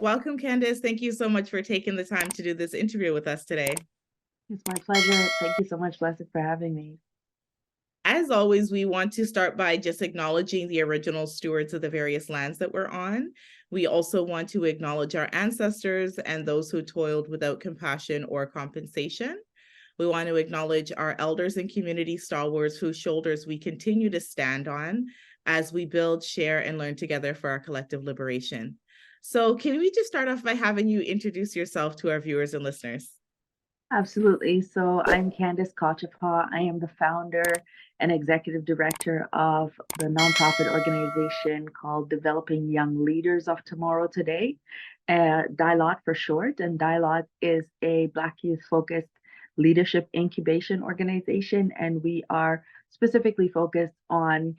Welcome, Candice. Thank you so much for taking the time to do this interview with us today. It's my pleasure. Thank you so much, Blessed, for having me. As always, we want to start by just acknowledging the original stewards of the various lands that we're on. We also want to acknowledge our ancestors and those who toiled without compassion or compensation. We want to acknowledge our elders and community stalwarts whose shoulders we continue to stand on as we build, share, and learn together for our collective liberation. So can we just start off by having you introduce yourself to our viewers and listeners? Absolutely. So I'm Candice Kotchapaw. I am the founder and executive director of the nonprofit organization called Developing Young Leaders of Tomorrow Today, DILOT for short. And DILOT is a Black youth focused leadership incubation organization, and we are specifically focused on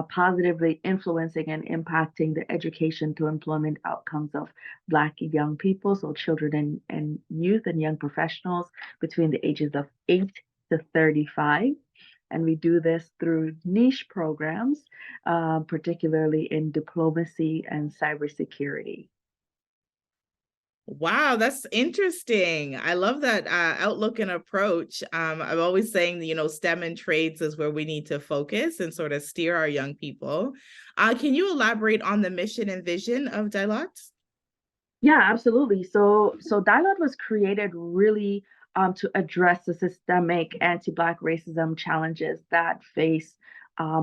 positively influencing and impacting the education to employment outcomes of Black young people, so children and youth and young professionals between the ages of 8 to 35. And we do this through niche programs, particularly in diplomacy and cybersecurity. Wow, that's interesting. I love that outlook and approach. I'm always saying, STEM and trades is where we need to focus and sort of steer our young people. Can you elaborate on the mission and vision of Dylott? Yeah, absolutely. So Dylott was created really to address the systemic anti-Black racism challenges that face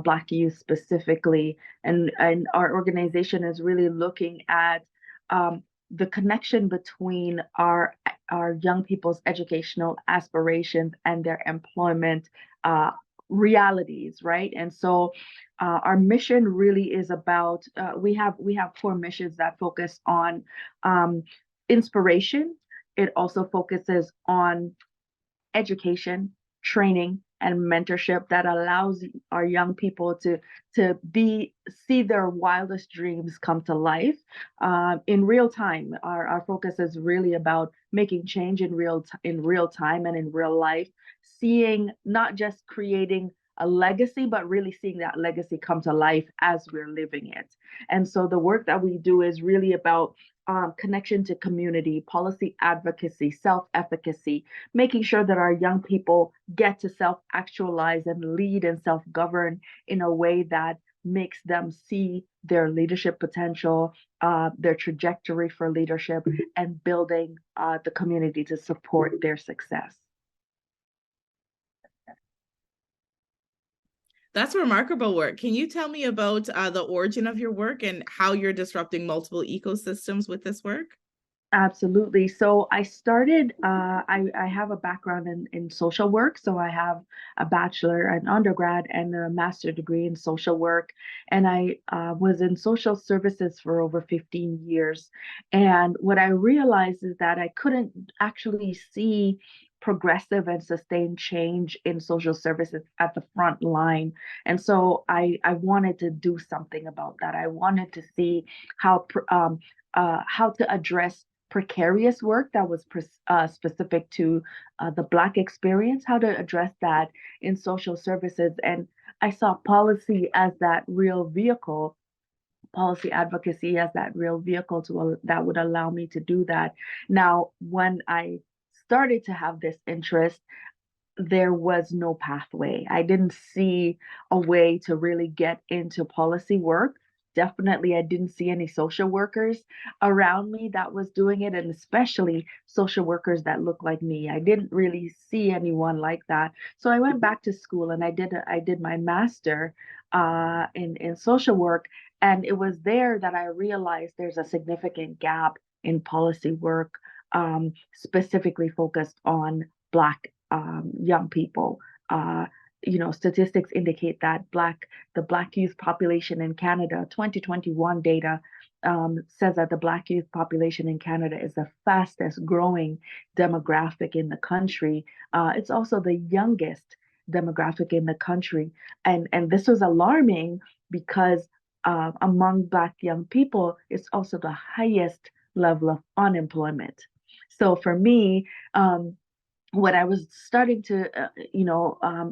Black youth specifically, and our organization is really looking at the connection between our young people's educational aspirations and their employment realities, right? And so our mission really is about we have core missions that focus on inspiration. It also focuses on education, training, and mentorship that allows our young people to see their wildest dreams come to life in real time. Our focus is really about making change in real time and in real life, seeing not just creating a legacy, but really seeing that legacy come to life as we're living it. And so the work that we do is really about connection to community, policy advocacy, self-efficacy, making sure that our young people get to self-actualize and lead and self-govern in a way that makes them see their leadership potential, their trajectory for leadership, and building the community to support their success. That's remarkable work. Can you tell me about the origin of your work and how you're disrupting multiple ecosystems with this work? Absolutely. So I started, I have a background in social work. So I have a bachelor, an undergrad, and a master's degree in social work. And I was in social services for over 15 years. And what I realized is that I couldn't actually see progressive and sustained change in social services at the front line. And so I wanted to do something about that. I wanted to see how to address precarious work that was specific to the Black experience, how to address that in social services. And I saw policy as that real vehicle, policy advocacy as that real vehicle that would allow me to do that. Now, when I started to have this interest, there was no pathway. I didn't see a way to really get into policy work. Definitely, I didn't see any social workers around me that was doing it, and especially social workers that look like me. I didn't really see anyone like that. So I went back to school and I did my master in social work, and it was there that I realized there's a significant gap in policy work, specifically focused on Black young people. Statistics indicate that the Black youth population in Canada, 2021 data says that the Black youth population in Canada is the fastest growing demographic in the country. It's also the youngest demographic in the country, and this was alarming because among Black young people, it's also the highest level of unemployment. So for me, when I was starting to,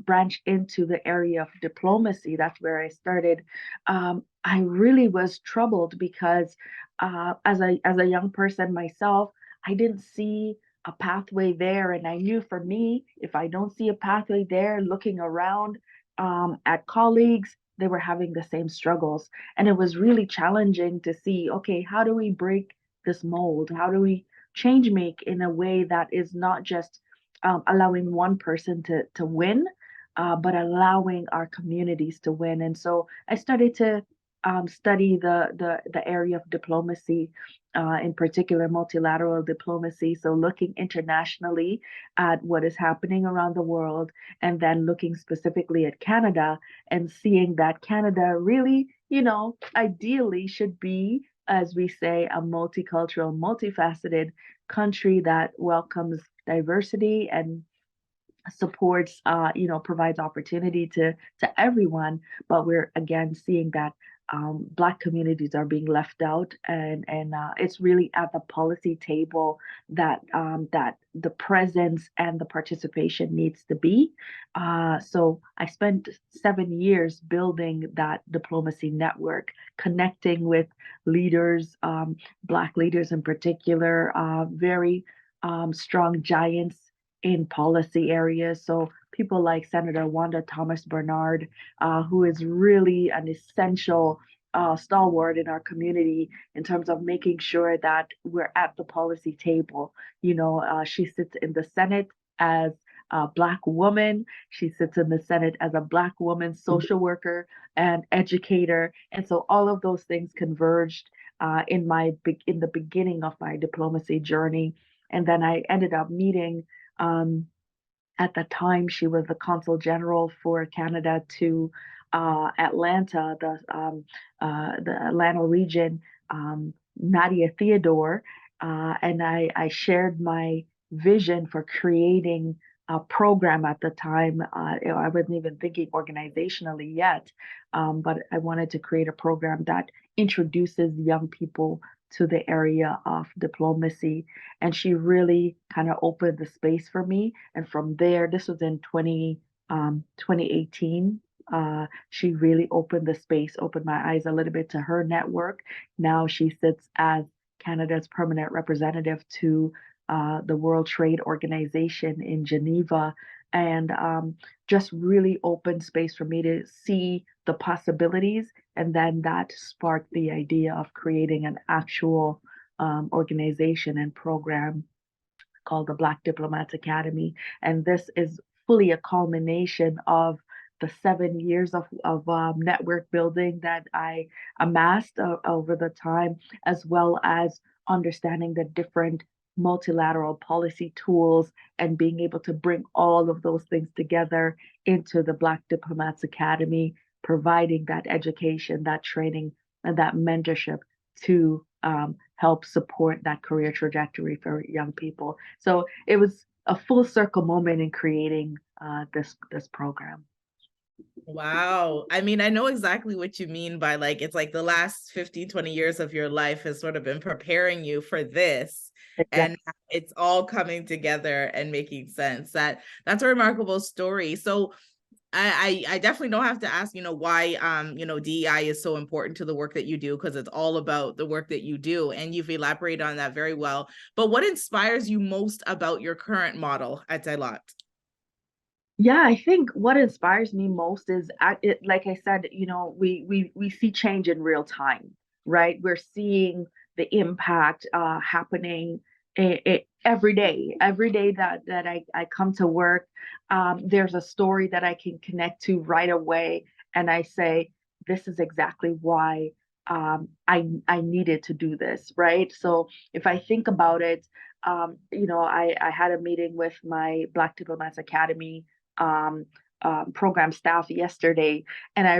branch into the area of diplomacy, that's where I started. I really was troubled because, as a young person myself, I didn't see a pathway there, and I knew for me, if I don't see a pathway there, looking around at colleagues, they were having the same struggles, and it was really challenging to see. Okay, how do we break this mold? How do we change make in a way that is not just allowing one person to win, but allowing our communities to win. And so I started to study the area of diplomacy, in particular multilateral diplomacy. So looking internationally at what is happening around the world, and then looking specifically at Canada and seeing that Canada really, ideally should be, as we say, a multicultural, multifaceted country that welcomes diversity and supports, provides opportunity to everyone. But we're again seeing that Black communities are being left out, and it's really at the policy table that the presence and the participation needs to be. So I spent 7 years building that diplomacy network, connecting with leaders, Black leaders in particular, very strong giants in policy areas. So people like Senator Wanda Thomas Bernard, who is really an essential stalwart in our community in terms of making sure that we're at the policy table. She sits in the Senate as a Black woman. She sits in the Senate as a Black woman social worker and educator. And so all of those things converged in the beginning of my diplomacy journey. And then I ended up meeting, um, at the time, she was the consul general for Canada to Atlanta, the Atlanta region, Nadia Theodore, and I shared my vision for creating a program at the time. I wasn't even thinking organizationally yet, but I wanted to create a program that introduces young people to the area of diplomacy. And she really kind of opened the space for me. And from there, this was in 2018. She really opened the space, opened my eyes a little bit to her network. Now she sits as Canada's permanent representative to the World Trade Organization in Geneva, and just really opened space for me to see the possibilities. And then that sparked the idea of creating an actual organization and program called the Black Diplomats Academy. And this is fully a culmination of the 7 years of network building that I amassed over the time, as well as understanding the different multilateral policy tools and being able to bring all of those things together into the Black Diplomats Academy, providing that education, that training, and that mentorship to help support that career trajectory for young people. So it was a full circle moment in creating this program. Wow. I mean, I know exactly what you mean by like, it's like the last 15, 20 years of your life has sort of been preparing you for this. And Exactly. it's all coming together and making sense. That's a remarkable story. So I definitely don't have to ask, why DEI is so important to the work that you do, because it's all about the work that you do. And you've elaborated on that very well. But what inspires you most about your current model at DILOT? Yeah, I think what inspires me most is, like I said, we see change in real time, right? We're seeing the impact happening every day that I come to work. There's a story that I can connect to right away, and I say, this is exactly why I needed to do this, right? So if I think about it, I had a meeting with my Black Diplomats Academy um, program staff yesterday, and I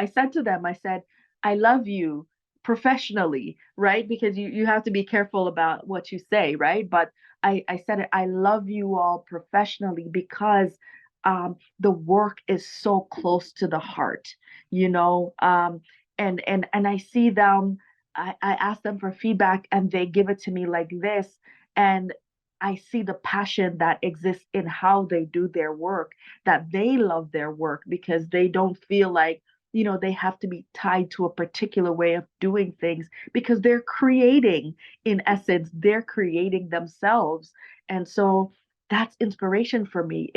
said to them, I said, I love you professionally, right? Because you have to be careful about what you say, right? But I said it, I love you all professionally because the work is so close to the heart, you know. And I see them. I ask them for feedback, and they give it to me like this, and I see the passion that exists in how they do their work, that they love their work because they don't feel like, they have to be tied to a particular way of doing things because they're creating, in essence, they're creating themselves. And so that's inspiration for me.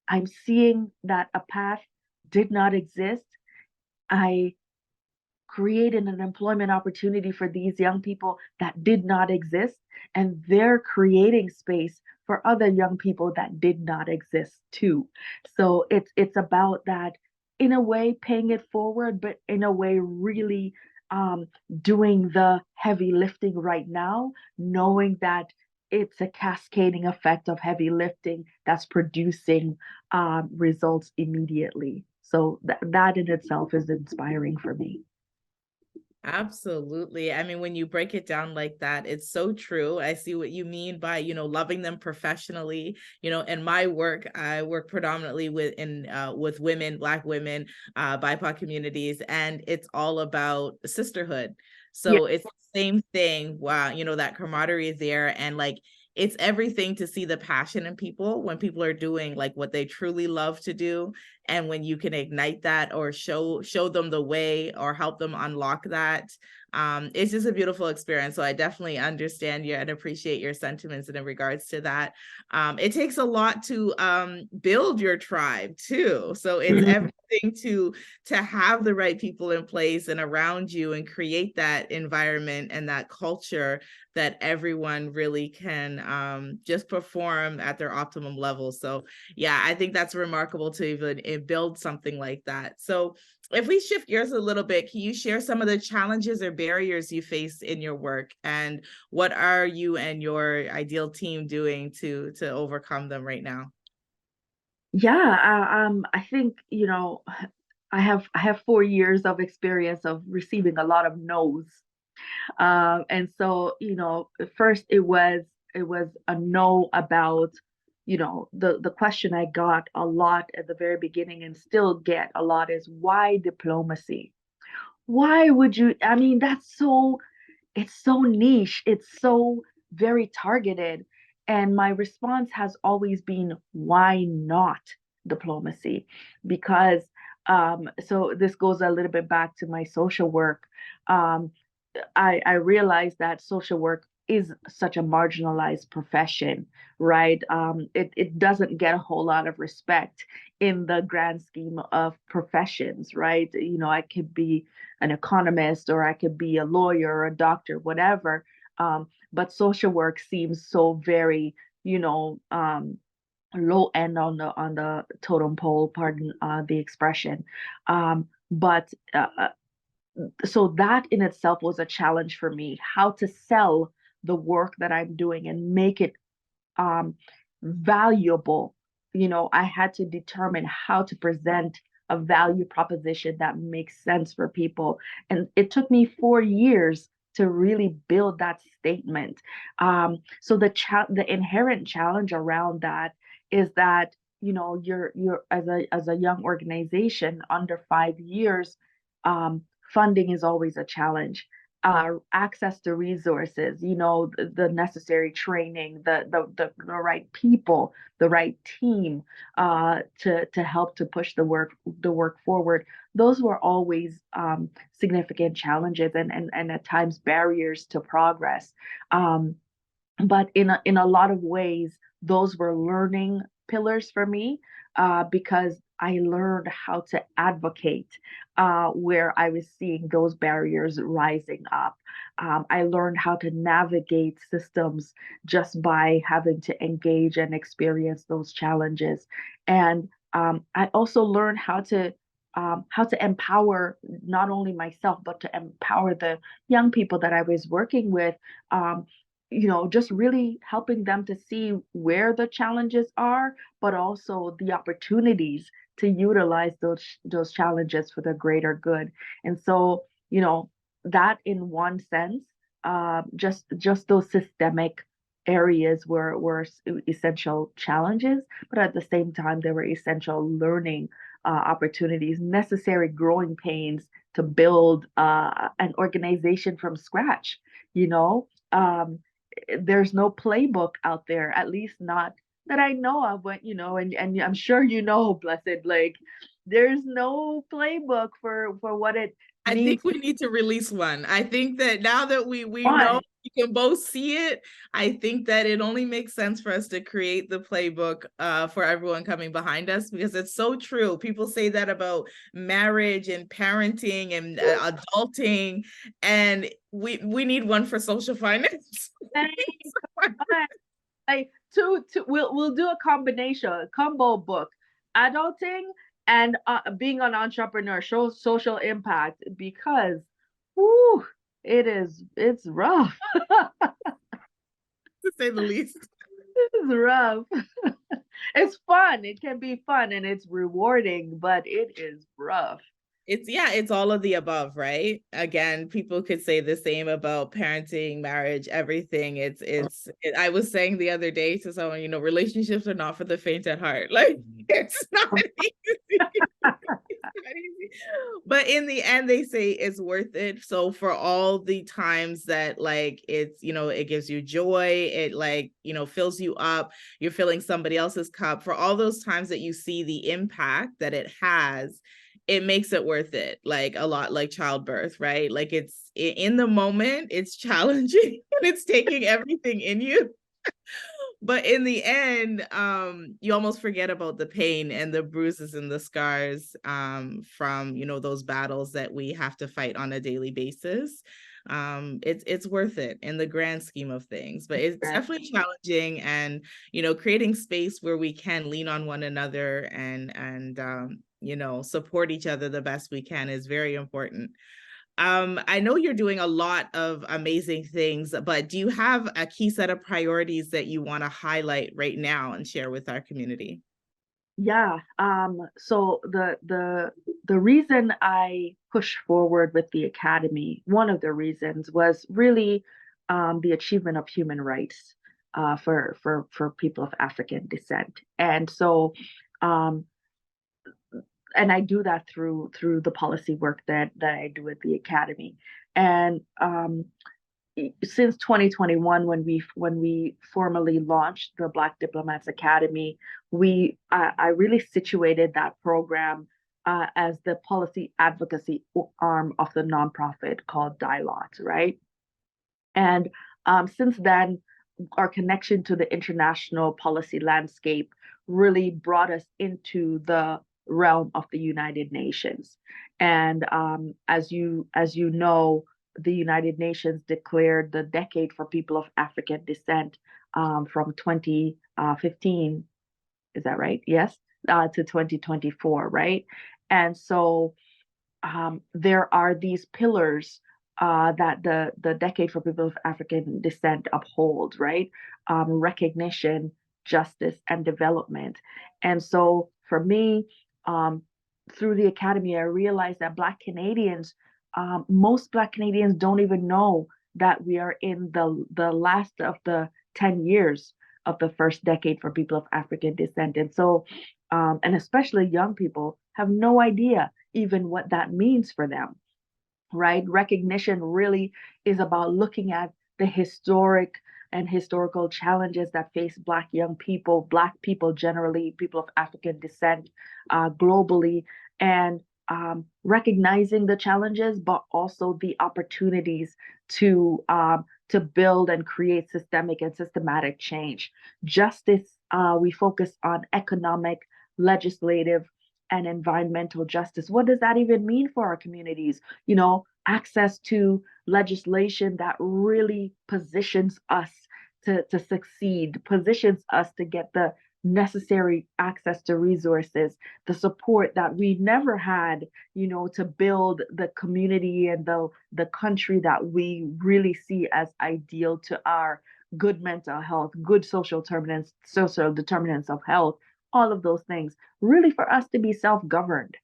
I'm seeing that a path did not exist. I created an employment opportunity for these young people that did not exist, and they're creating space for other young people that did not exist too. So it's about that, in a way paying it forward, but in a way really um, doing the heavy lifting right now, knowing that it's a cascading effect of heavy lifting that's producing results immediately. So that in itself is inspiring for me. Absolutely. I mean, when you break it down like that, it's so true. I see what you mean by, loving them professionally. In my work, I work predominantly with women, Black women, BIPOC communities, and it's all about sisterhood. Yeah. So it's the same thing. Wow, that camaraderie is there, and like it's everything to see the passion in people when people are doing like what they truly love to do, and when you can ignite that or show them the way or help them unlock that. It's just a beautiful experience. So I definitely understand you and appreciate your sentiments in regards to that. It takes a lot to build your tribe too, so it's Mhm. everything to have the right people in place and around you and create that environment and that culture that everyone really can just perform at their optimum level. So yeah, I think that's remarkable to even build something like that. So if we shift gears a little bit, can you share some of the challenges or barriers you face in your work, and what are you and your ideal team doing to overcome them right now? Yeah, I think, I have 4 years of experience of receiving a lot of no's. And so, first it was a no about, the question I got a lot at the very beginning and still get a lot is, why diplomacy? Why would you? I mean, it's so niche, it's so very targeted. And my response has always been, why not diplomacy? Because so this goes a little bit back to my social work. Um, I realized that social work is such a marginalized profession, right? It doesn't get a whole lot of respect in the grand scheme of professions, right? I could be an economist, or I could be a lawyer or a doctor, whatever. But social work seems so very, low end on the totem pole, pardon the expression. But so that in itself was a challenge for me, how to sell the work that I'm doing and make it um, valuable. I had to determine how to present a value proposition that makes sense for people. And it took me 4 years to really build that statement. So the inherent challenge around that is that, you're as a young organization under 5 years, funding is always a challenge. Access to resources, the necessary training, the right people, the right team to help to push the work forward. Those were always significant challenges, and at times barriers to progress. Um, but in a lot of ways, those were learning pillars for me, because I learned how to advocate where I was seeing those barriers rising up. I learned how to navigate systems just by having to engage and experience those challenges. And I also learned how to empower not only myself, but to empower the young people that I was working with. Just really helping them to see where the challenges are, but also the opportunities to utilize those challenges for the greater good. And so, that in one sense, just those systemic areas were essential challenges, but at the same time, they were essential learning opportunities, necessary growing pains to build an organization from scratch. You know, there's no playbook out there, at least not that I know of. But and I'm sure Blessed, like there's no playbook for what it I means think we need to release one. I think that now that we know on. we can both see it, I think that it only makes sense for us to create the playbook for everyone coming behind us, because it's so true. People say that about marriage and parenting and adulting, and we need one for social finance. Like we'll do a combination, a combo book, adulting and being an entrepreneur, show social impact, because whoo, it's rough. To say the least. It's rough. It's fun. It can be fun and it's rewarding, but it is rough. It's all of the above, right? Again, people could say the same about parenting, marriage, everything. I was saying the other day to someone, relationships are not for the faint at heart. Like, it's not easy. But in the end, they say it's worth it. So for all the times that, like, it gives you joy, it, like, fills you up, you're filling somebody else's cup, for all those times that you see the impact that it has, it makes it worth it. Like, a lot like childbirth, right? Like, it's in the moment, it's challenging and it's taking everything in you. But in the end, you almost forget about the pain and the bruises and the scars from those battles that we have to fight on a daily basis. It's worth it in the grand scheme of things, but it's definitely challenging, and creating space where we can lean on one another and support each other the best we can is very important. I know you're doing a lot of amazing things, but do you have a key set of priorities that you want to highlight right now and share with our community? Yeah. So the reason I pushed forward with the academy, one of the reasons was really the achievement of human rights for people of African descent, and so um, and I do that through the policy work that I do at the academy, and since 2021, when we formally launched the Black Diplomats Academy, I really situated that program as the policy advocacy arm of the nonprofit called DILOT, right? And since then, our connection to the international policy landscape really brought us into the realm of the United Nations. And as you know, the United Nations declared the decade for people of African descent from 2015. Is that right? Yes, to 2024, right? And so there are these pillars that the Decade for People of African Descent upholds, right? Recognition, justice, and development. And so for me, through the Academy, I realized that most Black Canadians don't even know that we are in the last of the 10 years of the first decade for people of African descent. And so, and especially young people have no idea even what that means for them, right? Recognition really is about looking at the historical challenges that face Black young people, Black people generally, people of African descent globally, and recognizing the challenges, but also the opportunities to build and create systemic and systematic change. Justice, we focus on economic, legislative, and environmental justice. What does that even mean for our communities? Access to legislation that really positions us to succeed, positions us to get the necessary access to resources, the support that we never had, to build the community and the country that we really see as ideal to our good mental health, good social determinants of health, all of those things, really for us to be self-governed,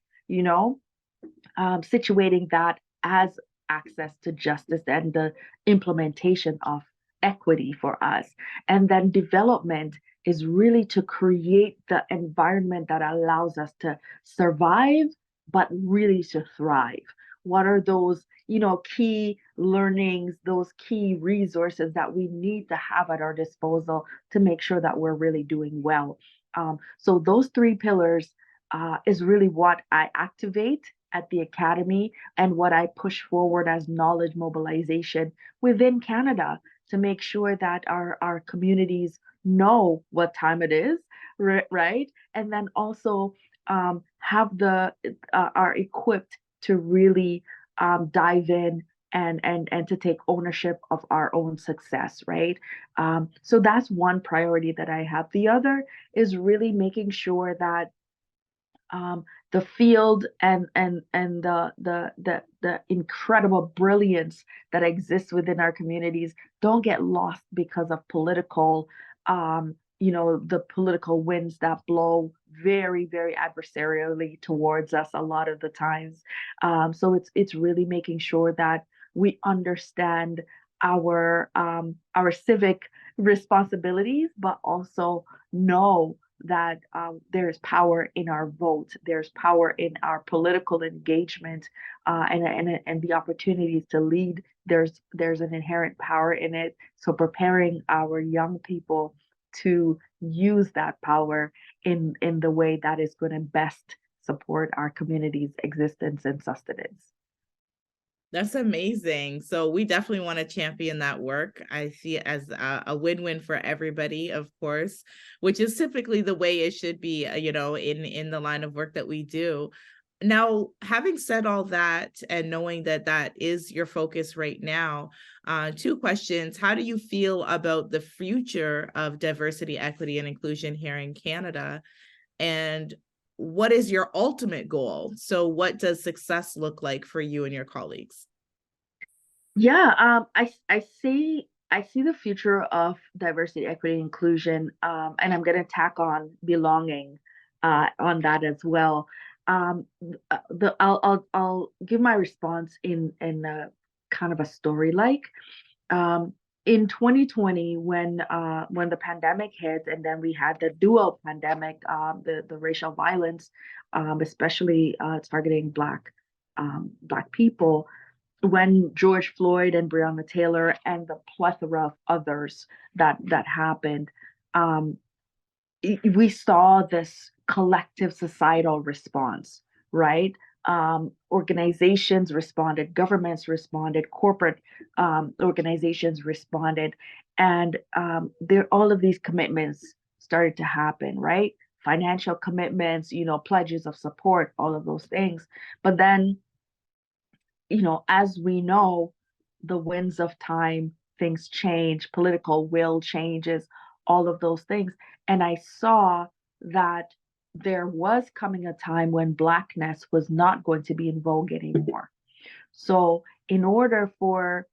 situating that as access to justice and the implementation of equity for us. And then development is really to create the environment that allows us to survive, but really to thrive. what are those, key learnings, those key resources that we need to have at our disposal to make sure that we're really doing well. So those three pillars is really what I activate at the academy and what I push forward as knowledge mobilization within Canada to make sure that our communities know what time it is, right? And then also have are equipped to really dive in and to take ownership of our own success, right? So that's one priority that I have. The other is really making sure that the field and the incredible brilliance that exists within our communities don't get lost because of political the political winds that blow very, very adversarially towards us a lot of the times. So it's really making sure that we understand our civic responsibilities, but also know that there's power in our vote, there's power in our political engagement, and the opportunities to lead. There's an inherent power in it. So preparing our young people to use that power in the way that is going to best support our community's existence and sustenance. That's amazing. So we definitely want to champion that work. I see it as a win-win for everybody, of course, which is typically the way it should be, in the line of work that we do. Now, having said all that and knowing that that is your focus right now, two questions. How do you feel about the future of diversity, equity, and inclusion here in Canada? And what is your ultimate goal? So what does success look like for you and your colleagues? Yeah, I see the future of diversity, equity, inclusion, and I'm going to tack on belonging on that as well. I'll give my response in a kind of a story like. In 2020, when the pandemic hit, and then we had the dual pandemic, the racial violence, especially targeting Black people, when George Floyd and Breonna Taylor and the plethora of others that happened, um, we saw this collective societal response, right? Organizations responded, governments responded, corporate organizations responded, and there all of these commitments started to happen, right? Financial commitments, pledges of support, all of those things. But then, as we know, the winds of time, things change, political will changes, all of those things. And I saw that there was coming a time when Blackness was not going to be in vogue anymore. So, in order for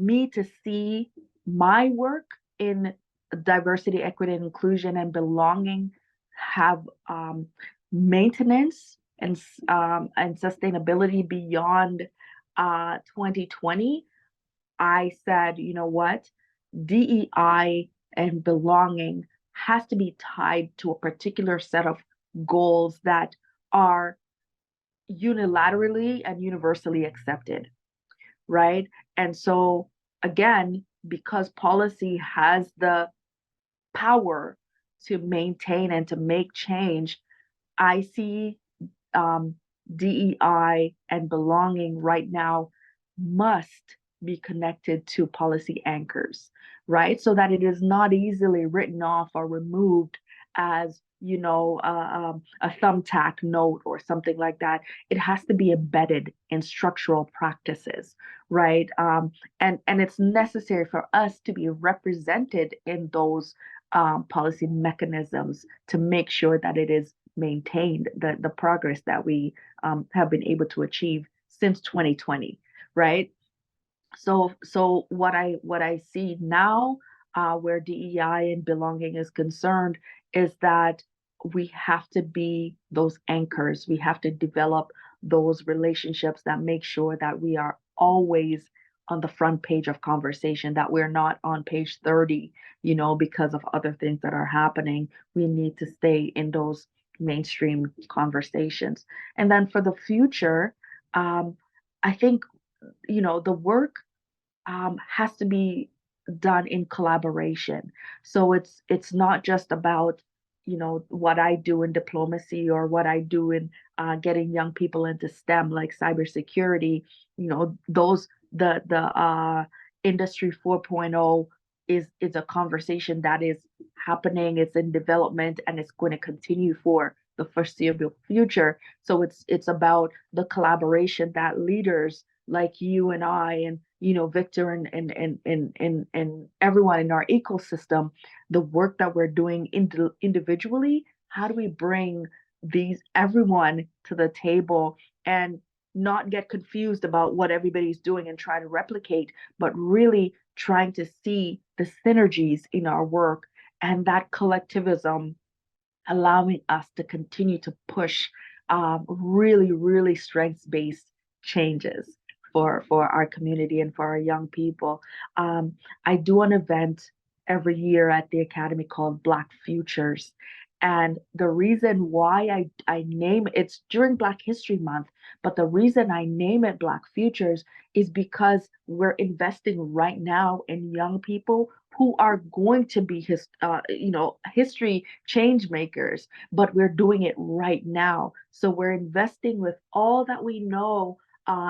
me to see my work in diversity, equity, and inclusion and belonging have maintenance and sustainability beyond 2020, I said, you know what, DEI and belonging has to be tied to a particular set of goals that are unilaterally and universally accepted, right? And so, again, because policy has the power to maintain and to make change, I see um, DEI and belonging right now must be connected to policy anchors, right? So that it is not easily written off or removed as a thumbtack note or something like that. It has to be embedded in structural practices, right? And it's necessary for us to be represented in those policy mechanisms to make sure that it is maintained, the progress that we have been able to achieve since 2020, right? So what I see now, where DEI and belonging is concerned, is that we have to be those anchors. We have to develop those relationships that make sure that we are always on the front page of conversation, that we're not on page 30, because of other things that are happening. We need to stay in those mainstream conversations. And then for the future, I think, the work has to be done in collaboration. So it's not just about what I do in diplomacy or what I do in getting young people into STEM like cybersecurity. Those the industry 4.0 is a conversation that is happening. It's in development and it's going to continue for the foreseeable future. So it's about the collaboration that leaders like you and I and Victor and everyone in our ecosystem, the work that we're doing individually, how do we bring these everyone to the table and not get confused about what everybody's doing and try to replicate, but really trying to see the synergies in our work and that collectivism allowing us to continue to push really, really strengths-based changes for our community and for our young people. I do an event every year at the Academy called Black Futures. And the reason why I name it's during Black History Month, but the reason I name it Black Futures is because we're investing right now in young people who are going to be history change makers, but we're doing it right now. So we're investing with all that we know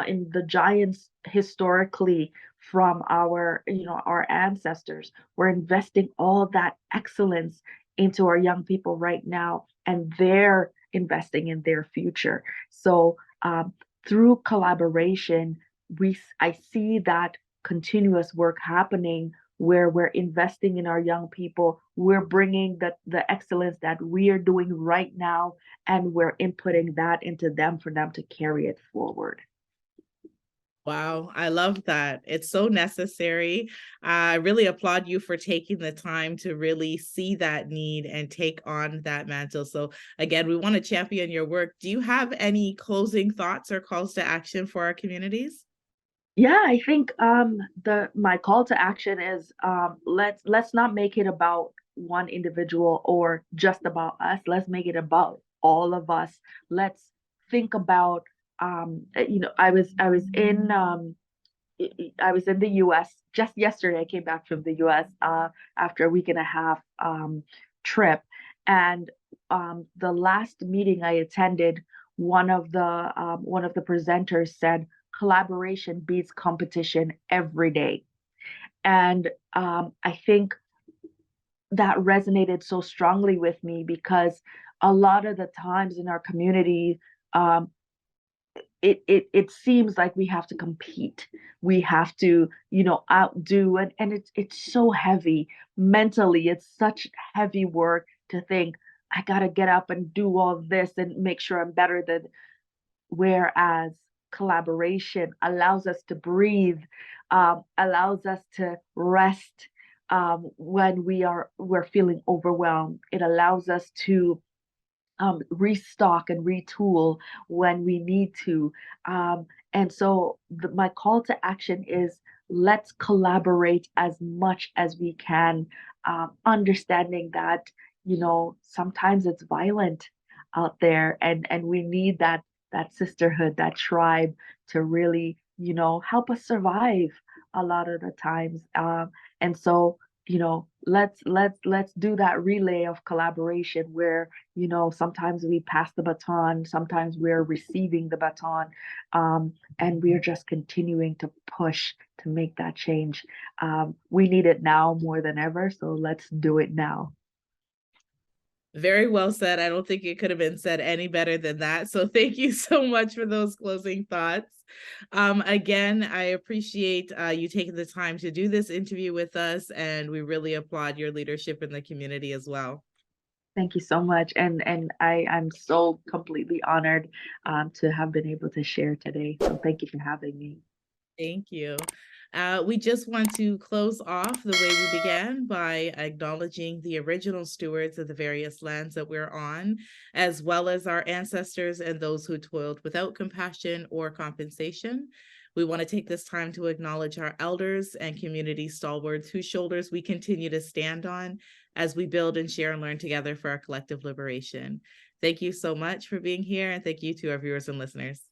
in the giants historically from our ancestors. We're investing all that excellence into our young people right now, and they're investing in their future. So through collaboration, I see that continuous work happening where we're investing in our young people. We're bringing the excellence that we are doing right now, and we're inputting that into them for them to carry it forward. Wow, I love that. It's so necessary. I really applaud you for taking the time to really see that need and take on that mantle. So again, we want to champion your work. Do you have any closing thoughts or calls to action for our communities? Yeah, I think the my call to action is let's not make it about one individual or just about us. Let's make it about all of us. Let's think about I was in the U.S. just yesterday. I came back from the U.S. After a week and a half trip, and the last meeting I attended, one of the presenters said, "Collaboration beats competition every day," and I think that resonated so strongly with me because a lot of the times in our community, um, it seems like we have to compete. We have to, outdo, and it's so heavy mentally. It's such heavy work to think I gotta get up and do all this and make sure I'm better than. Whereas collaboration allows us to breathe, allows us to rest when we're feeling overwhelmed. It allows us to restock and retool when we need to. And so my call to action is let's collaborate as much as we can, understanding that, sometimes it's violent out there and we need that sisterhood, that tribe to really, help us survive a lot of the times. And so, let's do that relay of collaboration where sometimes we pass the baton, sometimes we're receiving the baton, and we're just continuing to push to make that change. We need it now more than ever, so let's do it now. Very well said. I don't think it could have been said any better than that. So thank you so much for those closing thoughts. Again, I appreciate you taking the time to do this interview with us, and we really applaud your leadership in the community as well. Thank you so much, and I'm so completely honored to have been able to share today. So thank you for having me. Thank you. We just want to close off the way we began by acknowledging the original stewards of the various lands that we're on, as well as our ancestors and those who toiled without compassion or compensation. We want to take this time to acknowledge our elders and community stalwarts whose shoulders we continue to stand on as we build and share and learn together for our collective liberation. Thank you so much for being here, and thank you to our viewers and listeners.